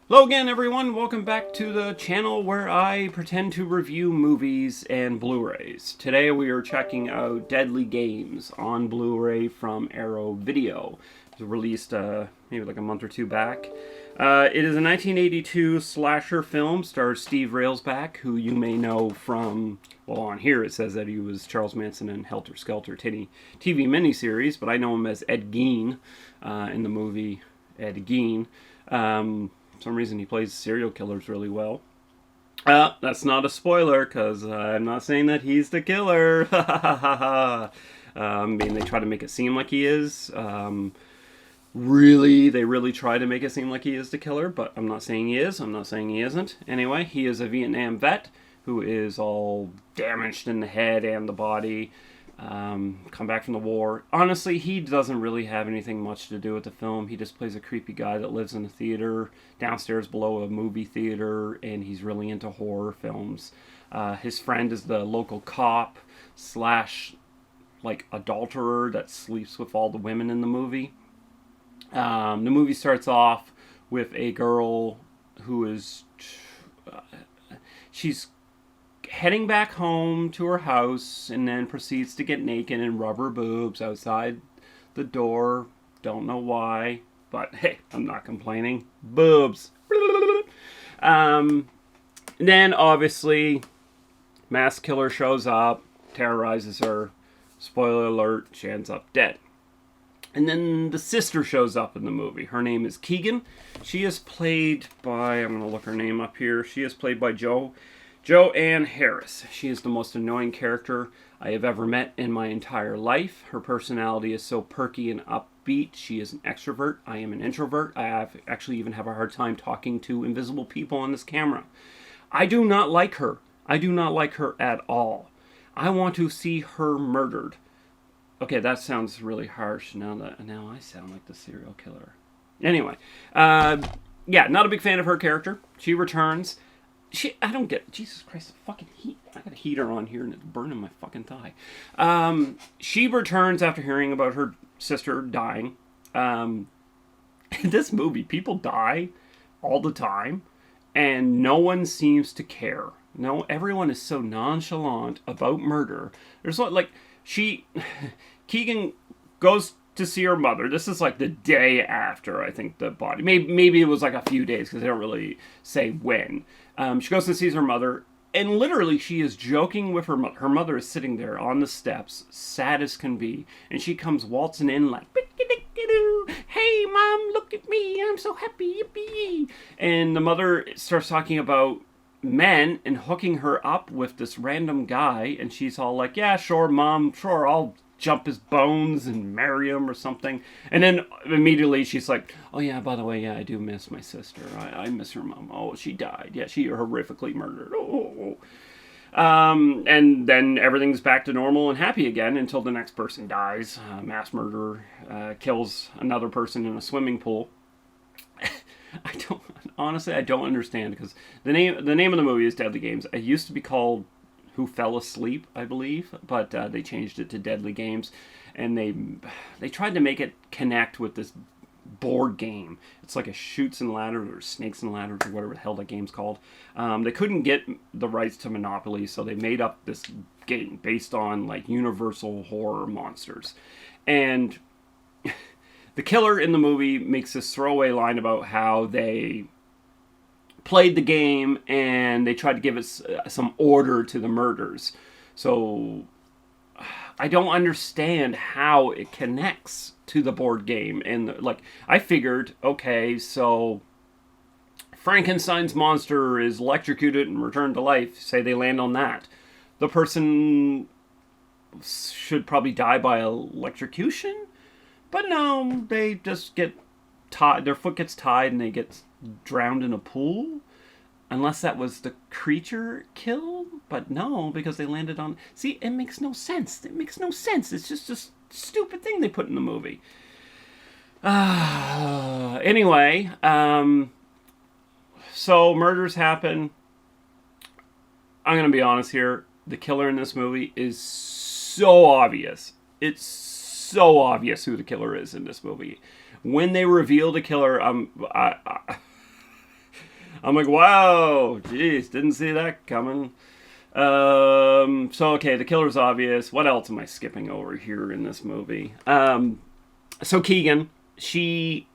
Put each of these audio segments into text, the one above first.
Hello again, everyone. Welcome back to the channel where I pretend to review movies and Blu-rays. Today we are checking out Deadly Games on Blu-ray from Arrow Video. It was released maybe like a month or two back. It is a 1982 slasher film, stars Steve Railsback, who you may know from, well, on here it says that he was Charles Manson in Helter Skelter TV miniseries, but I know him as Ed Gein in the movie Ed Gein. For some reason he plays serial killers really well. That's not a spoiler, because I'm not saying that he's the killer. I mean, they try to make it seem like he is. They really try to make it seem like he is the killer, but I'm not saying he is. I'm not saying he isn't. Anyway, he is a Vietnam vet who is all damaged in the head and the body. Come back from the war. Honestly, he doesn't really have anything much to do with the film. He just plays a creepy guy that lives in a theater downstairs below a movie theater, and he's really into horror films. His friend is the local cop slash like adulterer that sleeps with all the women in the movie. The movie starts off with a girl who is she's heading back home to her house and then proceeds to get naked and rub her boobs outside the door. Don't know why, but hey, I'm not complaining. Boobs. Then obviously mass killer shows up, terrorizes her. Spoiler alert, she ends up dead. And then the sister shows up in the movie. Her name is Keegan. She is played by, I'm going to look her name up here. She is played by Joanne Harris. She is the most annoying character I have ever met in my entire life. Her personality is so perky and upbeat. She is an extrovert. I am an introvert. I actually even have a hard time talking to invisible people on this camera. I do not like her. I do not like her at all. I want to see her murdered. Okay, that sounds really harsh now I sound like the serial killer. Anyway, yeah, not a big fan of her character. She returns. I don't get, Jesus Christ, the fucking heat. I got a heater on here and it's burning my fucking thigh. She returns after hearing about her sister dying. In this movie, people die all the time and no one seems to care. No, everyone is so nonchalant about murder. There's like, Keegan goes to see her mother. This is like the day after, I think, the body. Maybe it was like a few days because they don't really say when. She goes and sees her mother, and literally she is joking with her mother. Her mother is sitting there on the steps, sad as can be, and she comes waltzing in like, "Hey, Mom, look at me. I'm so happy, yippee." And the mother starts talking about men and hooking her up with this random guy, and she's all like, "Yeah, sure, Mom, sure, I'll jump his bones and marry him or something." And then immediately she's like, "Oh yeah, by the way, yeah, I do miss my sister. I miss her mom. Oh, she died. Yeah, she horrifically murdered. Oh." And then everything's back to normal and happy again until the next person dies. Mass murderer kills another person in a swimming pool. I don't understand, because the name of the movie is Deadly Games. It used to be called Who Fell Asleep, I believe, but they changed it to Deadly Games, and they tried to make it connect with this board game. It's like a Chutes and Ladders or Snakes and Ladders or whatever the hell that game's called. They couldn't get the rights to Monopoly, so they made up this game based on like universal horror monsters. And the killer in the movie makes this throwaway line about how they played the game and they tried to give it some order to the murders. So I don't understand how it connects to the board game. And I figured, okay, so Frankenstein's monster is electrocuted and returned to life. Say they land on that. The person should probably die by electrocution. But no, they just get tied. Their foot gets tied and they get drowned in a pool. Unless that was the creature killed. But no, because they landed on... See, it makes no sense. It makes no sense. It's just a stupid thing they put in the movie. Anyway, so murders happen. I'm going to be honest here. The killer in this movie is so obvious. It's so obvious who the killer is in this movie. When they reveal the killer, I'm like, wow, jeez, didn't see that coming. So okay, the killer's obvious. What else am I skipping over here in this movie? So Keegan, she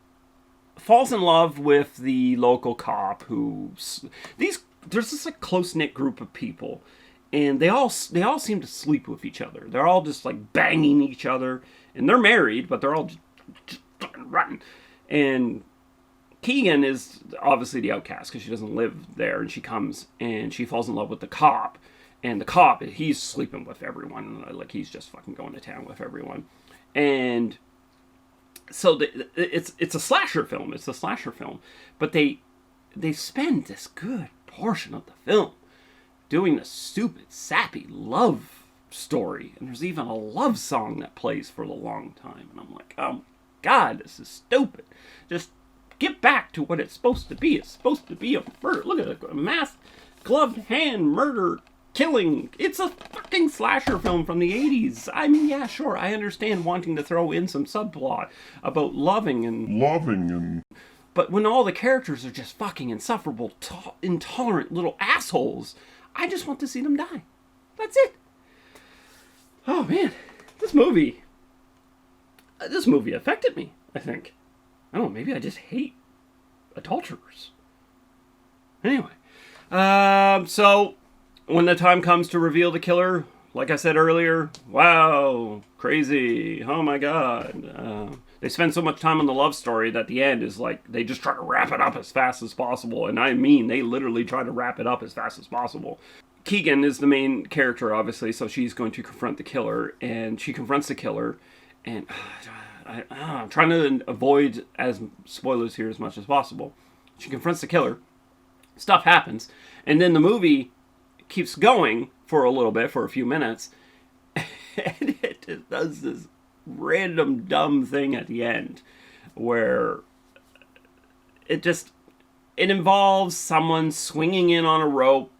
falls in love with the local cop there's this like close-knit group of people, and they all seem to sleep with each other. They're all just like banging each other, and they're married, but they're all just fucking rotten. And Keegan is obviously the outcast because she doesn't live there, and she comes and she falls in love with the cop. And the cop, he's sleeping with everyone. Like, he's just fucking going to town with everyone. And so it's a slasher film. It's a slasher film. But they spend this good portion of the film doing this stupid, sappy love story. And there's even a love song that plays for a long time. And I'm like, oh, God, this is stupid. Just get back to what it's supposed to be. It's supposed to be a murder. Look at it, a masked, gloved hand murder killing. It's a fucking slasher film from the 80s. I mean, yeah, sure, I understand wanting to throw in some subplot about loving. But when all the characters are just fucking insufferable, intolerant little assholes, I just want to see them die. That's it. Oh, man. This movie affected me, I think. I don't know, maybe I just hate adulterers. Anyway. So when the time comes to reveal the killer, like I said earlier, wow, crazy, oh my God. They spend so much time on the love story that the end is like, they just try to wrap it up as fast as possible. And I mean, they literally try to wrap it up as fast as possible. Keegan is the main character, obviously, so she's going to confront the killer. And she confronts the killer, and I'm trying to avoid as spoilers here as much as possible. She confronts the killer. Stuff happens. And then the movie keeps going for a little bit, for a few minutes. And it just does this random dumb thing at the end where it involves someone swinging in on a rope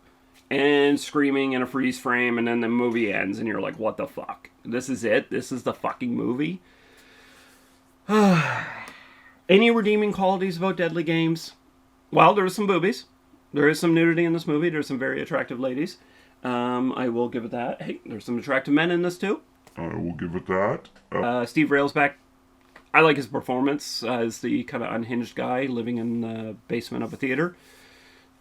and screaming in a freeze frame, and then the movie ends and you're like, what the fuck? This is it? This is the fucking movie? Any redeeming qualities about Deadly Games? Well, there was some boobies. There is some nudity in this movie. There's some very attractive ladies. I will give it that. Hey, there's some attractive men in this too. I will give it that. Steve Railsback, I like his performance as the kind of unhinged guy living in the basement of a theater.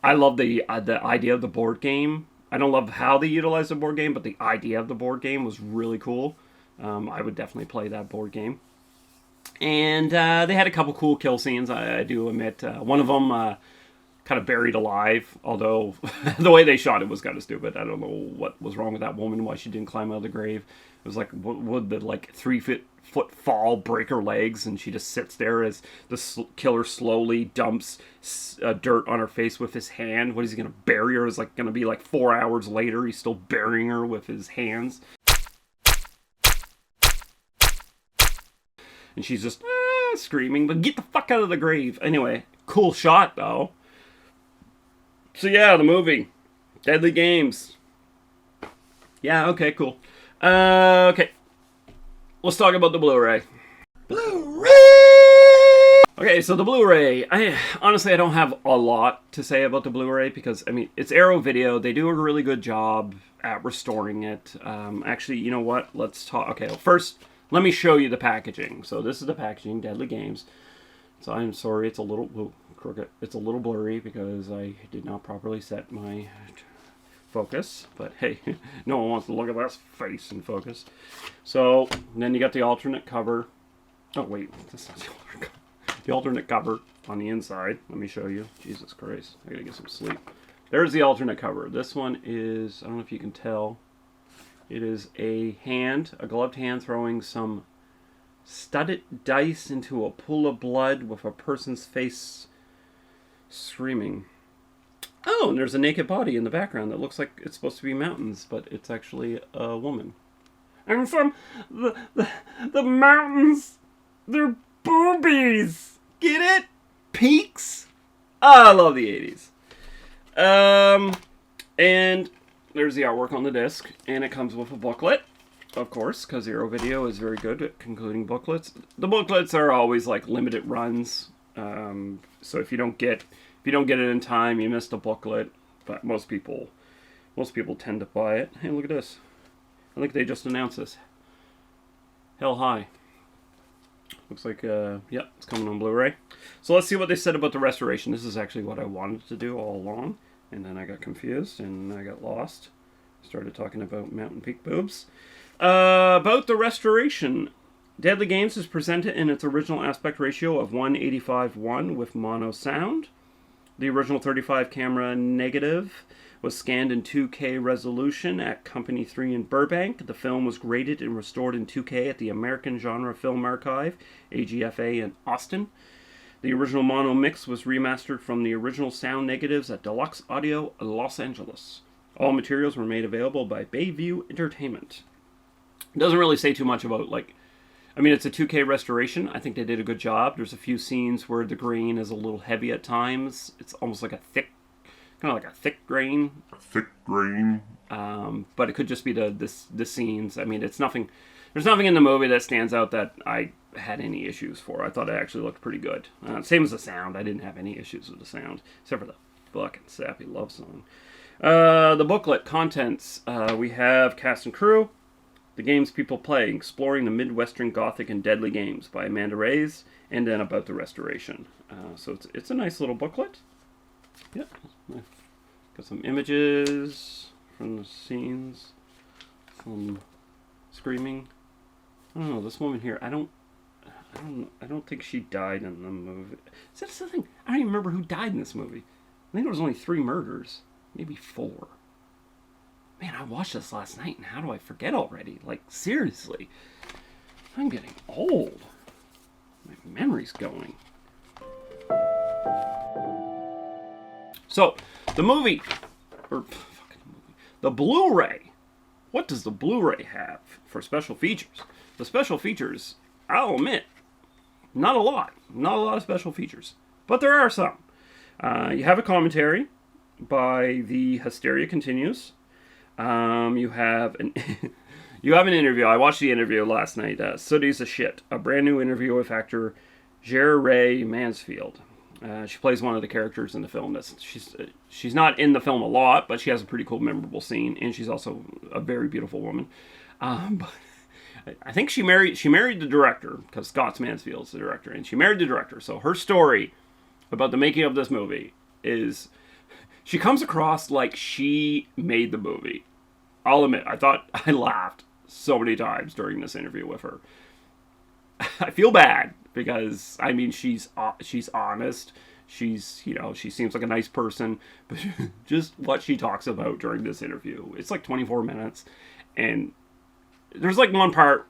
I love the idea of the board game. I don't love how they utilize the board game, but the idea of the board game was really cool. I would definitely play that board game. And they had a couple cool kill scenes, I do admit. One of them kind of buried alive, although the way they shot it was kind of stupid. I don't know what was wrong with that woman, why she didn't climb out of the grave. It was like, would the 3-foot fall break her legs, and she just sits there as the killer slowly dumps dirt on her face with his hand. What is he going to bury her? It's like going to be like 4 hours later, he's still burying her with his hands. And she's just screaming, but get the fuck out of the grave. Anyway, cool shot, though. So yeah, the movie. Deadly Games. Yeah, okay, cool. Okay. Let's talk about the Blu-ray. Blu-ray! Okay, so the Blu-ray. Honestly, I don't have a lot to say about the Blu-ray because, I mean, it's Arrow Video. They do a really good job at restoring it. Actually, you know what? Let's talk. Okay, well, first, let me show you the packaging. So this is the packaging, Deadly Games. So I'm sorry, it's a little crooked. It's a little blurry because I did not properly set my focus. But hey, no one wants to look at that face in focus. So then you got the alternate cover. Oh wait, that's not the alternate cover. The alternate cover on the inside. Let me show you. Jesus Christ, I gotta get some sleep. There's the alternate cover. This one is, I don't know if you can tell. It is a gloved hand throwing some studded dice into a pool of blood with a person's face screaming. Oh, and there's a naked body in the background that looks like it's supposed to be mountains, but it's actually a woman. And from the mountains, they're boobies. Get it? Peaks? I love the 80s. And there's the artwork on the disc, and it comes with a booklet. of course, because Arrow Video is very good at concluding booklets. The booklets are always like limited runs, so if you don't get it in time, you missed a booklet. But most people tend to buy it. Hey, look at this! I think they just announced this. Hell High. Looks like yeah, it's coming on Blu-ray. So let's see what they said about the restoration. This is actually what I wanted to do all along, and then I got confused and I got lost. Started talking about Mountain Peak boobs. About the restoration, Deadly Games is presented in its original aspect ratio of 1:85:1 with mono sound. The original 35 camera negative was scanned in 2K resolution at Company 3 in Burbank. The film was graded and restored in 2K at the American Genre Film Archive, AGFA, in Austin. The original mono mix was remastered from the original sound negatives at Deluxe Audio, Los Angeles. All materials were made available by Bayview Entertainment. It doesn't really say too much about, like, I mean, it's a 2K restoration. I think they did a good job. There's a few scenes where the grain is a little heavy at times. It's almost like a thick, kind of like a thick grain. A thick grain. But it could just be the scenes. I mean, it's nothing. There's nothing in the movie that stands out that I had any issues for. I thought it actually looked pretty good. Same as the sound. I didn't have any issues with the sound, except for the fucking sappy love song. The booklet contents. We have cast and crew. The games people play, exploring the Midwestern Gothic and Deadly Games by Amanda Reyes, and then about the restoration. So it's a nice little booklet. Yeah, got some images from the scenes, some screaming. I don't know, this woman here. I don't think she died in the movie. Is that something? I don't even remember who died in this movie. I think there was only 3 murders, maybe 4. Man, I watched this last night, and how do I forget already? Like, seriously. I'm getting old. My memory's going. So, the movie, the Blu-ray. What does the Blu-ray have for special features? The special features, I'll admit, not a lot. Not a lot of special features. But there are some. You have a commentary by The Hysteria Continues. You have an interview. I watched the interview last night. Sooty's a Shit, a brand new interview with actor Ray Mansfield. She plays one of the characters in the film. She's not in the film a lot, but she has a pretty cool, memorable scene, and she's also a very beautiful woman. But I think she married the director, because Scott Mansfield's the director, and she married the director. So her story about the making of this movie is, she comes across like she made the movie. I'll admit, I laughed so many times during this interview with her. I feel bad because, I mean, she's honest. She seems like a nice person, but just what she talks about during this interview, it's like 24 minutes, and there's like one part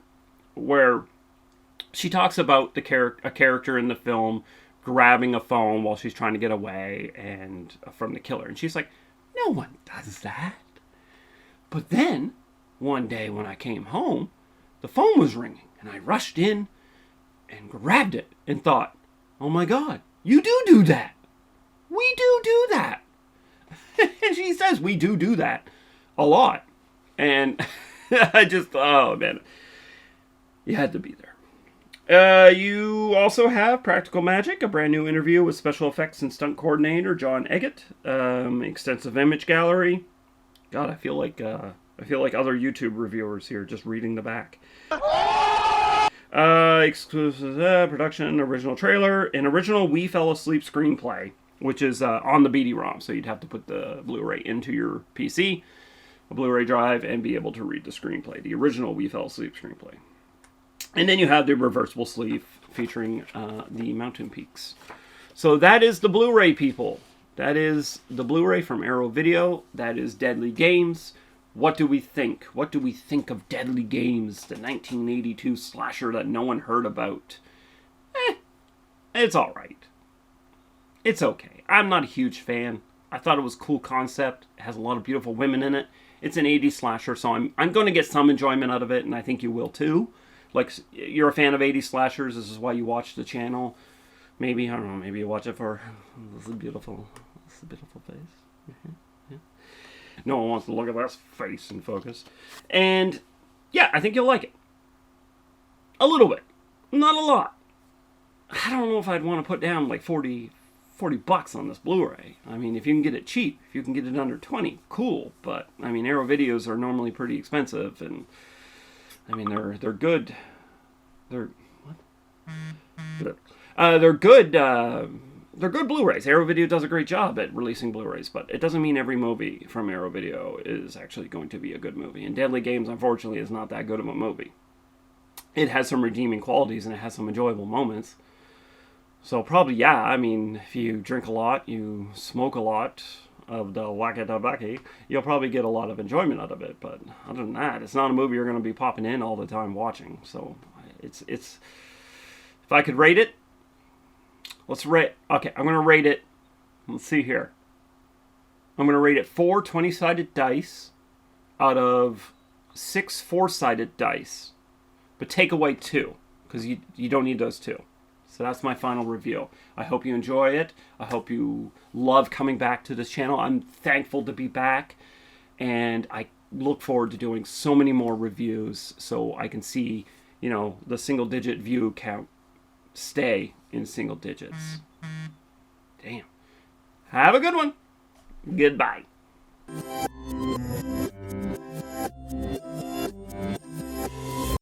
where she talks about a character in the film grabbing a phone while she's trying to get away and from the killer, and she's like, no one does that. But then one day when I came home, the phone was ringing, and I rushed in and grabbed it and thought, oh my god, you do that. We do that. And she says we do that a lot. And I just, oh man, you had to be there. You also have Practical Magic, a brand new interview with special effects and stunt coordinator John Eggett. Extensive image gallery. God, I feel like other YouTube reviewers here, just reading the back. Exclusive production, original trailer, an original We Fell Asleep screenplay, which is on the BD-ROM, so you'd have to put the Blu-ray into your PC, a Blu-ray drive, and be able to read the screenplay, the original We Fell Asleep screenplay. And then you have the reversible sleeve featuring the mountain peaks. So that is the Blu-ray, people. That is the Blu-ray from Arrow Video. That is Deadly Games. What do we think? What do we think of Deadly Games, the 1982 slasher that no one heard about? It's alright. It's okay. I'm not a huge fan. I thought it was a cool concept. It has a lot of beautiful women in it. It's an 80s slasher, so I'm going to get some enjoyment out of it, and I think you will too. Like, you're a fan of 80s slashers, this is why you watch the channel. Maybe, I don't know, maybe you watch it for this beautiful face. Yeah. No one wants to look at that face in focus. And Yeah, I think you'll like it. A little bit. Not a lot. I don't know if I'd want to put down like 40 bucks on this Blu-ray. I mean, if you can get it cheap, if you can get it under 20, cool. But I mean, Arrow videos are normally pretty expensive, and I mean they're good. They're what? They're good. They're good Blu-rays. Arrow Video does a great job at releasing Blu-rays, but it doesn't mean every movie from Arrow Video is actually going to be a good movie. And Deadly Games, unfortunately, is not that good of a movie. It has some redeeming qualities and it has some enjoyable moments. So probably, yeah, I mean, if you drink a lot, you smoke a lot of the Waka Tabaki, you'll probably get a lot of enjoyment out of it. But other than that, it's not a movie you're going to be popping in all the time watching. So it's if I could rate it, okay, I'm going to rate it, let's see here. I'm going to rate it 4 20-sided dice out of 6 4-sided dice. But take away 2, because you don't need those 2. So that's my final review. I hope you enjoy it. I hope you love coming back to this channel. I'm thankful to be back. And I look forward to doing so many more reviews so I can see, you know, the single-digit view count stay in single digits. Damn. Have a good one. Goodbye.